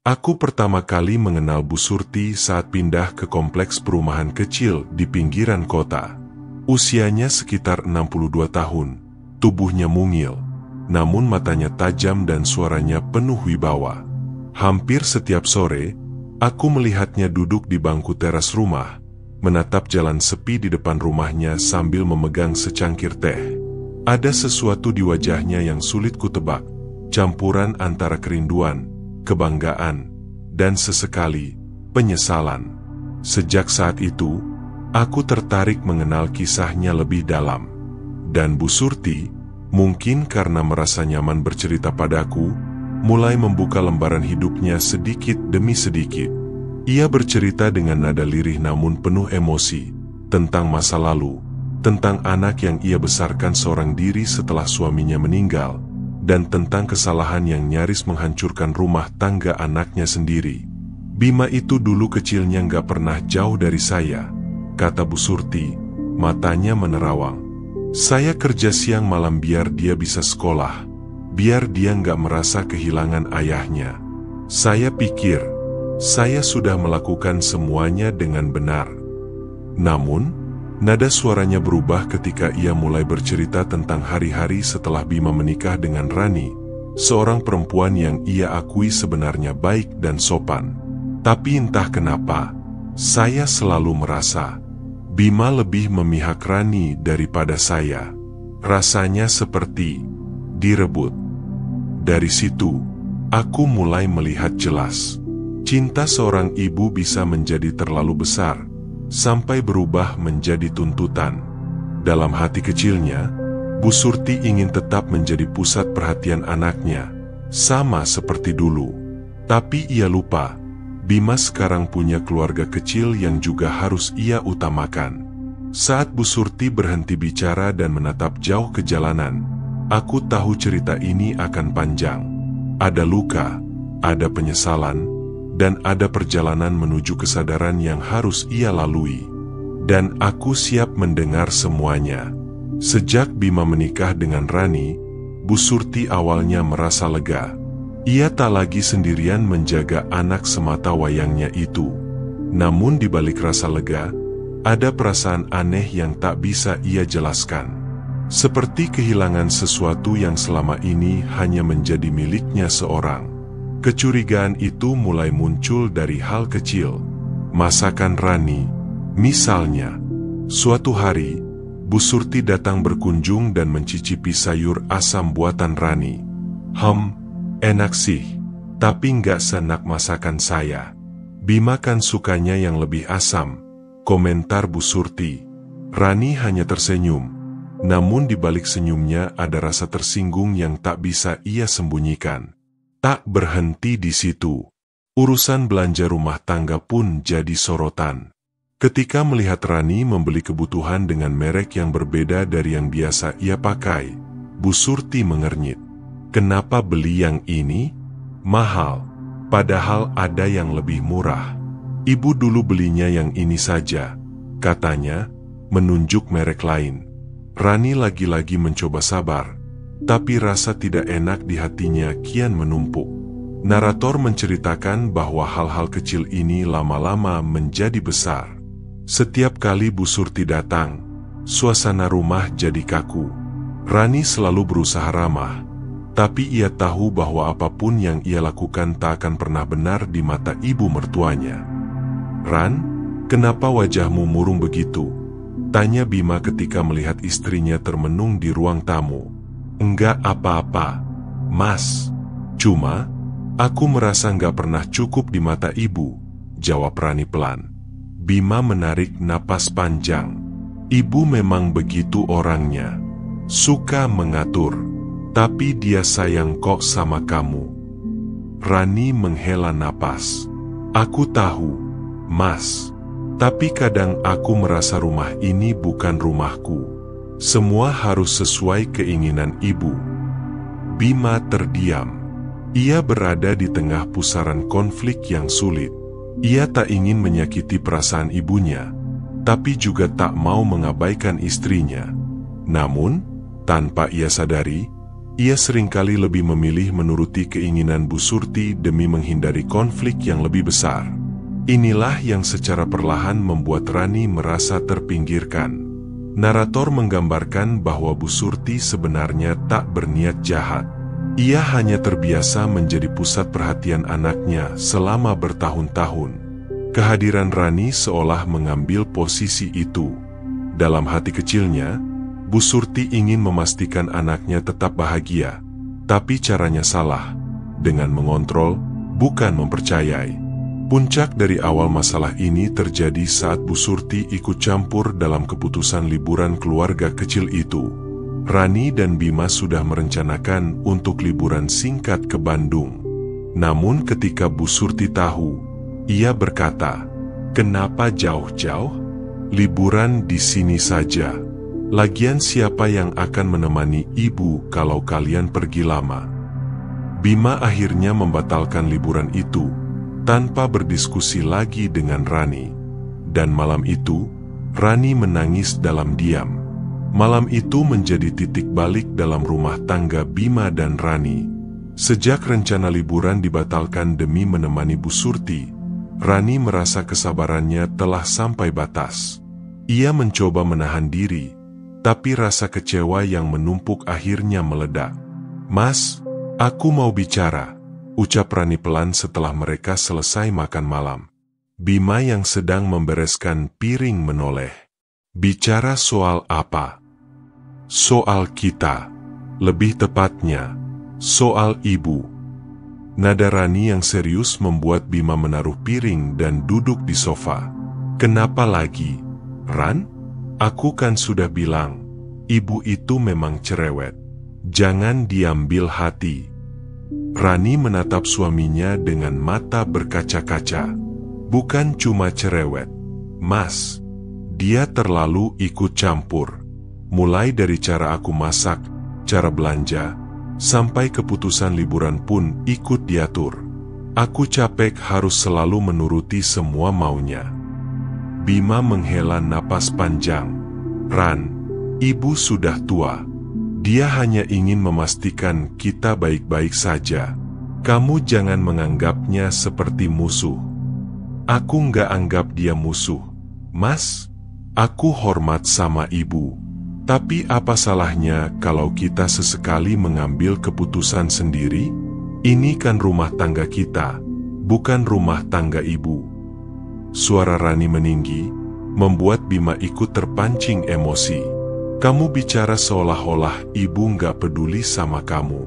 Aku pertama kali mengenal Bu Surti saat pindah ke kompleks perumahan kecil di pinggiran kota. Usianya sekitar 62 tahun, tubuhnya mungil, namun matanya tajam dan suaranya penuh wibawa. Hampir setiap sore, aku melihatnya duduk di bangku teras rumah, menatap jalan sepi di depan rumahnya sambil memegang secangkir teh. Ada sesuatu di wajahnya yang sulit kutebak, campuran antara kerinduan, kebanggaan, dan sesekali penyesalan. Sejak saat itu, aku tertarik mengenal kisahnya lebih dalam. Dan Bu Surti, mungkin karena merasa nyaman bercerita padaku, mulai membuka lembaran hidupnya sedikit demi sedikit. Ia bercerita dengan nada lirih namun penuh emosi, tentang masa lalu, tentang anak yang ia besarkan seorang diri setelah suaminya meninggal, dan tentang kesalahan yang nyaris menghancurkan rumah tangga anaknya sendiri. Bima itu dulu kecilnya nggak pernah jauh dari saya, kata Bu Surti, matanya menerawang. Saya kerja siang malam biar dia bisa sekolah, biar dia nggak merasa kehilangan ayahnya. Saya pikir, saya sudah melakukan semuanya dengan benar. Namun, nada suaranya berubah ketika ia mulai bercerita tentang hari-hari setelah Bima menikah dengan Rani, seorang perempuan yang ia akui sebenarnya baik dan sopan. Tapi entah kenapa, saya selalu merasa Bima lebih memihak Rani daripada saya. Rasanya seperti direbut. Dari situ, aku mulai melihat jelas. Cinta seorang ibu bisa menjadi terlalu besar, sampai berubah menjadi tuntutan. Dalam hati kecilnya, Bu Surti ingin tetap menjadi pusat perhatian anaknya, sama seperti dulu. Tapi ia lupa, Bima sekarang punya keluarga kecil yang juga harus ia utamakan. Saat Bu Surti berhenti bicara dan menatap jauh ke jalanan, aku tahu cerita ini akan panjang. Ada luka, ada penyesalan, dan ada perjalanan menuju kesadaran yang harus ia lalui. Dan aku siap mendengar semuanya. Sejak Bima menikah dengan Rani, Bu Surti awalnya merasa lega. Ia tak lagi sendirian menjaga anak semata wayangnya itu. Namun di balik rasa lega, ada perasaan aneh yang tak bisa ia jelaskan. Seperti kehilangan sesuatu yang selama ini hanya menjadi miliknya seorang. Kecurigaan itu mulai muncul dari hal kecil. Masakan Rani, misalnya. Suatu hari, Bu Surti datang berkunjung dan mencicipi sayur asam buatan Rani. Enak sih, tapi nggak seenak masakan saya. Bima kan sukanya yang lebih asam, komentar Bu Surti. Rani hanya tersenyum, namun di balik senyumnya ada rasa tersinggung yang tak bisa ia sembunyikan. Tak berhenti di situ. Urusan belanja rumah tangga pun jadi sorotan. Ketika melihat Rani membeli kebutuhan dengan merek yang berbeda dari yang biasa ia pakai, Bu Surti mengernyit. Kenapa beli yang ini? Mahal, padahal ada yang lebih murah. Ibu dulu belinya yang ini saja, katanya, menunjuk merek lain. Rani lagi-lagi mencoba sabar, tapi rasa tidak enak di hatinya kian menumpuk. Narator menceritakan bahwa hal-hal kecil ini lama-lama menjadi besar. Setiap kali Bu Surti datang, suasana rumah jadi kaku. Rani selalu berusaha ramah, tapi ia tahu bahwa apapun yang ia lakukan tak akan pernah benar di mata ibu mertuanya. "Ran, kenapa wajahmu murung begitu?" tanya Bima ketika melihat istrinya termenung di ruang tamu. "Enggak apa-apa, Mas. Cuma, aku merasa nggak pernah cukup di mata ibu," jawab Rani pelan. Bima menarik napas panjang. Ibu memang begitu orangnya. Suka mengatur, tapi dia sayang kok sama kamu. Rani menghela napas. "Aku tahu, Mas. Tapi kadang aku merasa rumah ini bukan rumahku. Semua harus sesuai keinginan ibu." Bima terdiam. Ia berada di tengah pusaran konflik yang sulit. Ia tak ingin menyakiti perasaan ibunya, tapi juga tak mau mengabaikan istrinya. Namun, tanpa ia sadari, Ia seringkali lebih memilih menuruti keinginan Bu Surti demi menghindari konflik yang lebih besar. Inilah yang secara perlahan membuat Rani merasa terpinggirkan. Narator menggambarkan bahwa Bu Surti sebenarnya tak berniat jahat. Ia hanya terbiasa menjadi pusat perhatian anaknya selama bertahun-tahun. Kehadiran Rani seolah mengambil posisi itu. Dalam hati kecilnya, Bu Surti ingin memastikan anaknya tetap bahagia. Tapi caranya salah, dengan mengontrol, bukan mempercayai. Puncak dari awal masalah ini terjadi saat Bu Surti ikut campur dalam keputusan liburan keluarga kecil itu. Rani dan Bima sudah merencanakan untuk liburan singkat ke Bandung. Namun ketika Bu Surti tahu, ia berkata, "Kenapa jauh-jauh? Liburan di sini saja. Lagian siapa yang akan menemani ibu kalau kalian pergi lama?" Bima akhirnya membatalkan liburan itu, tanpa berdiskusi lagi dengan Rani. Dan malam itu, Rani menangis dalam diam. Malam itu menjadi titik balik dalam rumah tangga Bima dan Rani. Sejak rencana liburan dibatalkan demi menemani Bu Surti, Rani merasa kesabarannya telah sampai batas. Ia mencoba menahan diri, tapi rasa kecewa yang menumpuk akhirnya meledak. "Mas, aku mau bicara," ucap Rani pelan setelah mereka selesai makan malam. Bima yang sedang membereskan piring menoleh. "Bicara soal apa?" "Soal kita. Lebih tepatnya, soal ibu." Nada Rani yang serius membuat Bima menaruh piring dan duduk di sofa. "Kenapa lagi, Ran? Aku kan sudah bilang, ibu itu memang cerewet. Jangan diambil hati." Rani menatap suaminya dengan mata berkaca-kaca. "Bukan cuma cerewet, Mas. Dia terlalu ikut campur. Mulai dari cara aku masak, cara belanja, sampai keputusan liburan pun ikut diatur. Aku capek harus selalu menuruti semua maunya." Bima menghela napas panjang. "Ran, ibu sudah tua. Dia hanya ingin memastikan kita baik-baik saja. Kamu jangan menganggapnya seperti musuh." "Aku nggak anggap dia musuh, Mas. Aku hormat sama ibu. Tapi apa salahnya kalau kita sesekali mengambil keputusan sendiri? Ini kan rumah tangga kita, bukan rumah tangga ibu." Suara Rani meninggi, membuat Bima ikut terpancing emosi. "Kamu bicara seolah-olah ibu nggak peduli sama kamu.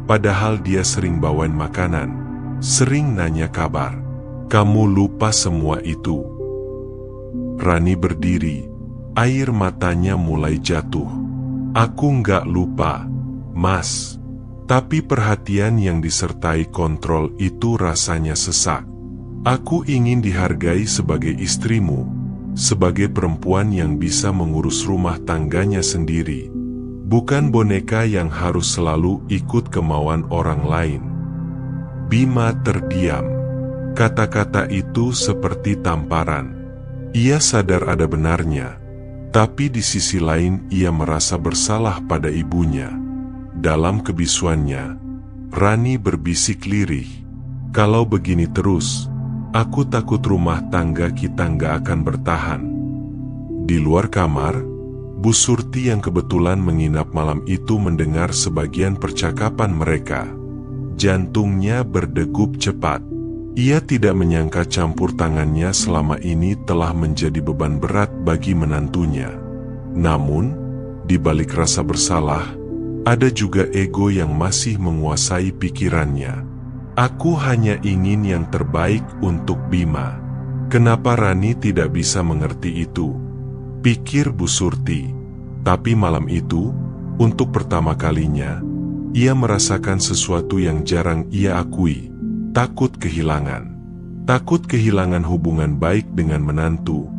Padahal dia sering bawain makanan, sering nanya kabar. Kamu lupa semua itu." Rani berdiri, air matanya mulai jatuh. "Aku nggak lupa, Mas. Tapi perhatian yang disertai kontrol itu rasanya sesak. Aku ingin dihargai sebagai istrimu, sebagai perempuan yang bisa mengurus rumah tangganya sendiri, bukan boneka yang harus selalu ikut kemauan orang lain." Bima terdiam. Kata-kata itu seperti tamparan. Ia sadar ada benarnya, tapi di sisi lain ia merasa bersalah pada ibunya. Dalam kebisuannya, Rani berbisik lirih, "Kalau begini terus, aku takut rumah tangga kita nggak akan bertahan." Di luar kamar, Bu Surti yang kebetulan menginap malam itu mendengar sebagian percakapan mereka. Jantungnya berdegup cepat. Ia tidak menyangka campur tangannya selama ini telah menjadi beban berat bagi menantunya. Namun, di balik rasa bersalah, ada juga ego yang masih menguasai pikirannya. "Aku hanya ingin yang terbaik untuk Bima. Kenapa Rani tidak bisa mengerti itu?" pikir Bu Surti. Tapi malam itu, untuk pertama kalinya, ia merasakan sesuatu yang jarang ia akui. Takut kehilangan. Takut kehilangan hubungan baik dengan menantu,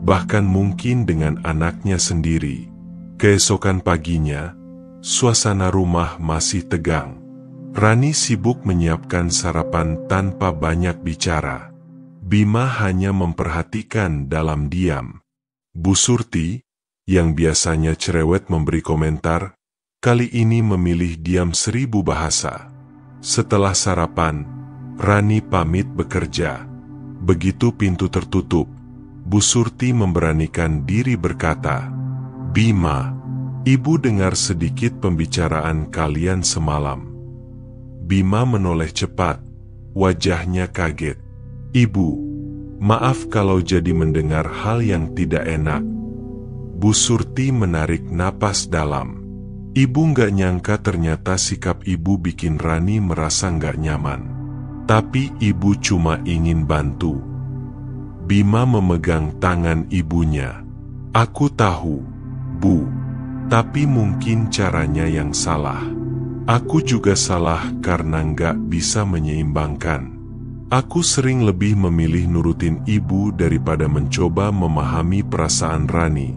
bahkan mungkin dengan anaknya sendiri. Keesokan paginya, suasana rumah masih tegang. Rani sibuk menyiapkan sarapan tanpa banyak bicara. Bima hanya memperhatikan dalam diam. Bu Surti, yang biasanya cerewet memberi komentar, kali ini memilih diam 1000 bahasa. Setelah sarapan, Rani pamit bekerja. Begitu pintu tertutup, Bu Surti memberanikan diri berkata, "Bima, Ibu dengar sedikit pembicaraan kalian semalam." Bima menoleh cepat, wajahnya kaget. "Ibu, maaf kalau jadi mendengar hal yang tidak enak." Bu Surti menarik napas dalam. Ibu nggak nyangka ternyata sikap ibu bikin Rani merasa nggak nyaman. Tapi ibu cuma ingin bantu. Bima memegang tangan ibunya. "Aku tahu, Bu. Tapi mungkin caranya yang salah. Aku juga salah karena nggak bisa menyeimbangkan. Aku sering lebih memilih nurutin ibu daripada mencoba memahami perasaan Rani."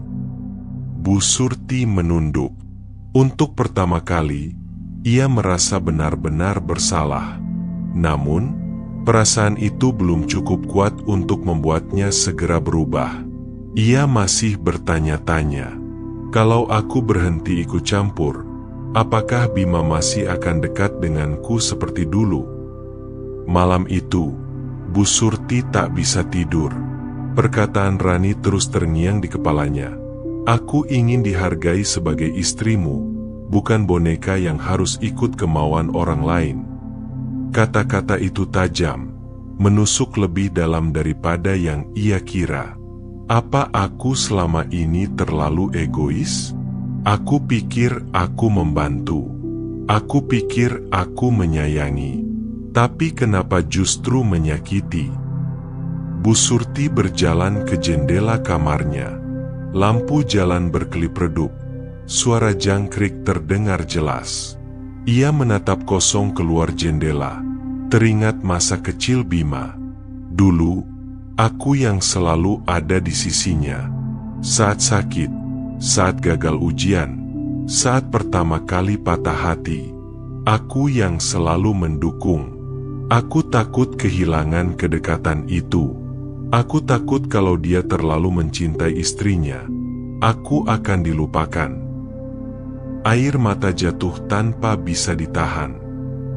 Bu Surti menunduk. Untuk pertama kali, ia merasa benar-benar bersalah. Namun, perasaan itu belum cukup kuat untuk membuatnya segera berubah. Ia masih bertanya-tanya, "Kalau aku berhenti ikut campur, apakah Bima masih akan dekat denganku seperti dulu?" Malam itu, Bu Surti tak bisa tidur. Perkataan Rani terus terngiang di kepalanya. "Aku ingin dihargai sebagai istrimu, bukan boneka yang harus ikut kemauan orang lain." Kata-kata itu tajam, menusuk lebih dalam daripada yang ia kira. Apa aku selama ini terlalu egois? Aku pikir aku membantu. Aku pikir aku menyayangi. Tapi kenapa justru menyakiti? Bu Surti berjalan ke jendela kamarnya. Lampu jalan berkelip redup. Suara jangkrik terdengar jelas. Ia menatap kosong keluar jendela. Teringat masa kecil Bima. Dulu, aku yang selalu ada di sisinya. Saat sakit, saat gagal ujian, saat pertama kali patah hati. Aku yang selalu mendukung. Aku takut kehilangan kedekatan itu. Aku takut kalau dia terlalu mencintai istrinya, aku akan dilupakan. Air mata jatuh tanpa bisa ditahan.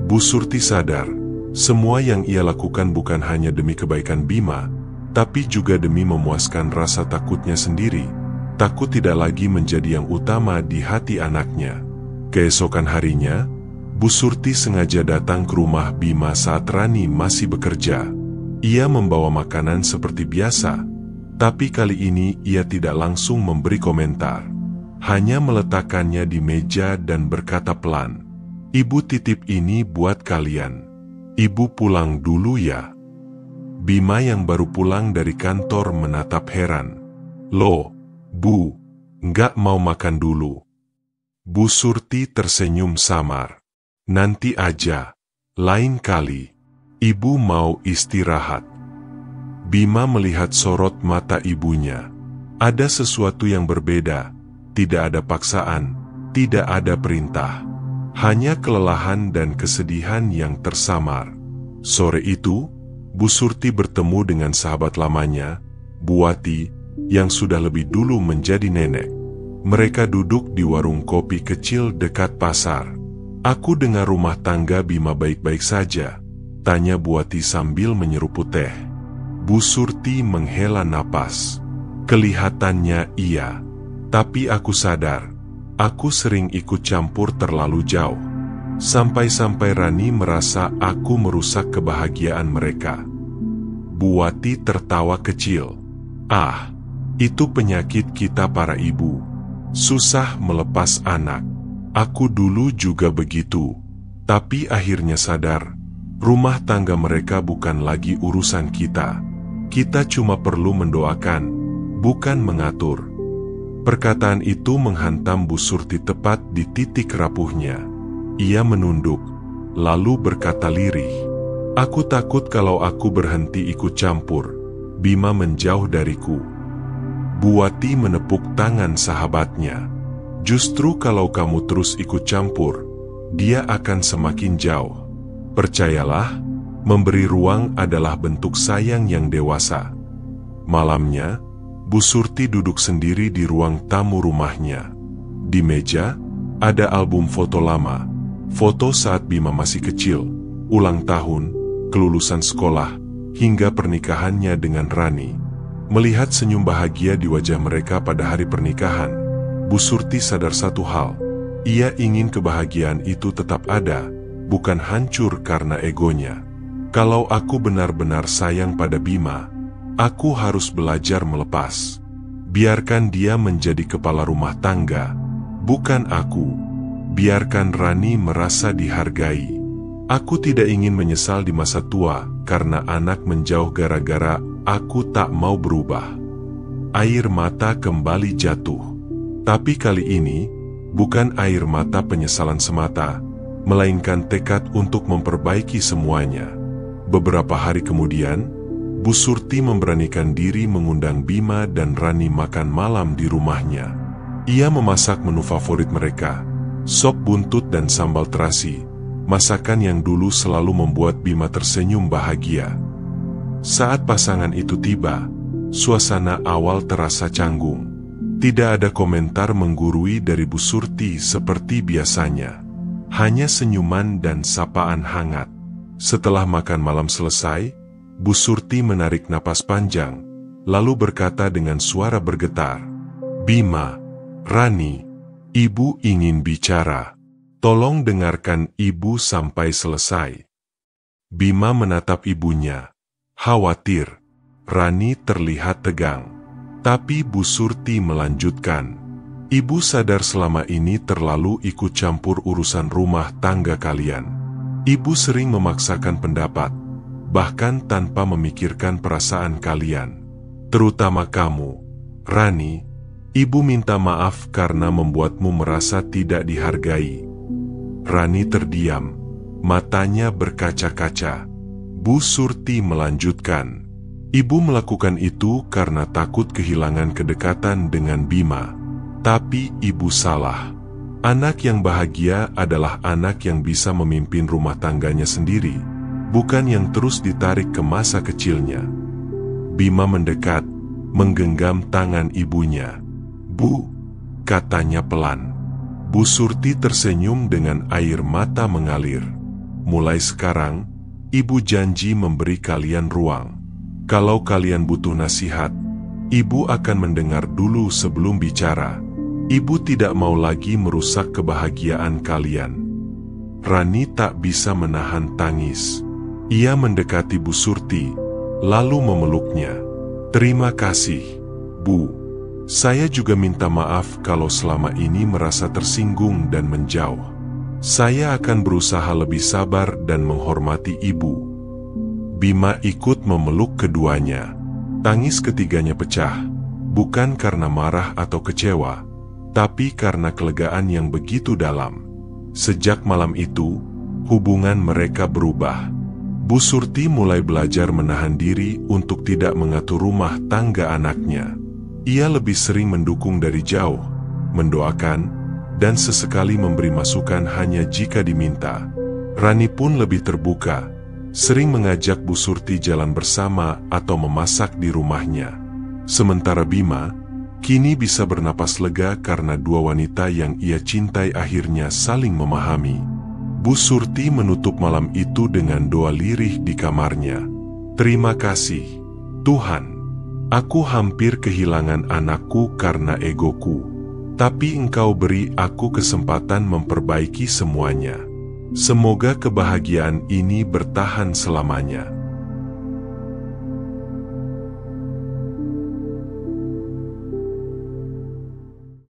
Bu Surti sadar, semua yang ia lakukan bukan hanya demi kebaikan Bima, tapi juga demi memuaskan rasa takutnya sendiri. Takut tidak lagi menjadi yang utama di hati anaknya. Keesokan harinya, Bu Surti sengaja datang ke rumah Bima saat Rani masih bekerja. Ia membawa makanan seperti biasa, tapi kali ini ia tidak langsung memberi komentar. Hanya meletakkannya di meja dan berkata pelan, "Ibu titip ini buat kalian. Ibu pulang dulu ya." Bima yang baru pulang dari kantor menatap heran. "Loh, Bu, nggak mau makan dulu?" Bu Surti tersenyum samar. "Nanti aja, lain kali. Ibu mau istirahat." Bima melihat sorot mata ibunya. Ada sesuatu yang berbeda. Tidak ada paksaan, tidak ada perintah. Hanya kelelahan dan kesedihan yang tersamar. Sore itu, Bu Surti bertemu dengan sahabat lamanya, Bu Wati, yang sudah lebih dulu menjadi nenek. Mereka duduk di warung kopi kecil dekat pasar. "Aku dengar rumah tangga Bima baik-baik saja?" tanya Bu Wati sambil menyeruput teh. Bu Surti menghela napas. "Kelihatannya iya. Tapi aku sadar, aku sering ikut campur terlalu jauh. Sampai-sampai Rani merasa aku merusak kebahagiaan mereka." Bu Wati tertawa kecil. "Ah, itu penyakit kita para ibu. Susah melepas anak. Aku dulu juga begitu. Tapi akhirnya sadar, rumah tangga mereka bukan lagi urusan kita. Kita cuma perlu mendoakan, bukan mengatur." Perkataan itu menghantam Bu Surti tepat di titik rapuhnya. Ia menunduk, lalu berkata lirih, "Aku takut kalau aku berhenti ikut campur, Bima menjauh dariku." Bu Wati menepuk tangan sahabatnya. "Justru kalau kamu terus ikut campur, dia akan semakin jauh. Percayalah, memberi ruang adalah bentuk sayang yang dewasa." Malamnya, Bu Surti duduk sendiri di ruang tamu rumahnya. Di meja, Ada album foto lama, foto saat Bima masih kecil, ulang tahun, kelulusan sekolah, hingga pernikahannya dengan Rani. Melihat senyum bahagia di wajah mereka pada hari pernikahan, Bu Surti sadar satu hal. Ia ingin kebahagiaan itu tetap ada, bukan hancur karena egonya. Kalau aku benar-benar sayang pada Bima, aku harus belajar melepas. Biarkan dia menjadi kepala rumah tangga, bukan aku. Biarkan Rani merasa dihargai. Aku tidak ingin menyesal di masa tua karena anak menjauh gara-gara aku tak mau berubah. Air mata kembali jatuh. Tapi kali ini, bukan air mata penyesalan semata, melainkan tekad untuk memperbaiki semuanya. Beberapa hari kemudian, Bu Surti memberanikan diri mengundang Bima dan Rani makan malam di rumahnya. Ia memasak menu favorit mereka, sop buntut dan sambal terasi, masakan yang dulu selalu membuat Bima tersenyum bahagia. Saat pasangan itu tiba, suasana awal terasa canggung. Tidak ada komentar menggurui dari Bu Surti seperti biasanya. Hanya senyuman dan sapaan hangat. Setelah makan malam selesai, Bu Surti menarik napas panjang, lalu berkata dengan suara bergetar, "Bima, Rani, Ibu ingin bicara. Tolong dengarkan Ibu sampai selesai." Bima menatap ibunya, khawatir. Rani terlihat tegang. Tapi Bu Surti melanjutkan, "Ibu sadar selama ini terlalu ikut campur urusan rumah tangga kalian. Ibu sering memaksakan pendapat, bahkan tanpa memikirkan perasaan kalian. Terutama kamu, Rani. Ibu minta maaf karena membuatmu merasa tidak dihargai." Rani terdiam, matanya berkaca-kaca. Bu Surti melanjutkan, "Ibu melakukan itu karena takut kehilangan kedekatan dengan Bima. Tapi Ibu salah. Anak yang bahagia adalah anak yang bisa memimpin rumah tangganya sendiri, bukan yang terus ditarik ke masa kecilnya." Bima mendekat, menggenggam tangan ibunya. "Bu," katanya pelan. Bu Surti tersenyum dengan air mata mengalir. "Mulai sekarang, Ibu janji memberi kalian ruang. Kalau kalian butuh nasihat, Ibu akan mendengar dulu sebelum bicara. Ibu tidak mau lagi merusak kebahagiaan kalian." Rani tak bisa menahan tangis. Ia mendekati Bu Surti, lalu memeluknya. "Terima kasih, Bu. Saya juga minta maaf kalau selama ini merasa tersinggung dan menjauh. Saya akan berusaha lebih sabar dan menghormati Ibu." Bima ikut memeluk keduanya. Tangis ketiganya pecah, bukan karena marah atau kecewa, tapi karena kelegaan yang begitu dalam. Sejak malam itu, hubungan mereka berubah. Bu Surti mulai belajar menahan diri untuk tidak mengatur rumah tangga anaknya. Ia lebih sering mendukung dari jauh, mendoakan, dan sesekali memberi masukan hanya jika diminta. Rani pun lebih terbuka, sering mengajak Bu Surti jalan bersama atau memasak di rumahnya. Sementara Bima, kini bisa bernapas lega karena dua wanita yang ia cintai akhirnya saling memahami. Bu Surti menutup malam itu dengan doa lirih di kamarnya. "Terima kasih, Tuhan. Aku hampir kehilangan anakku karena egoku. Tapi Engkau beri aku kesempatan memperbaiki semuanya. Semoga kebahagiaan ini bertahan selamanya."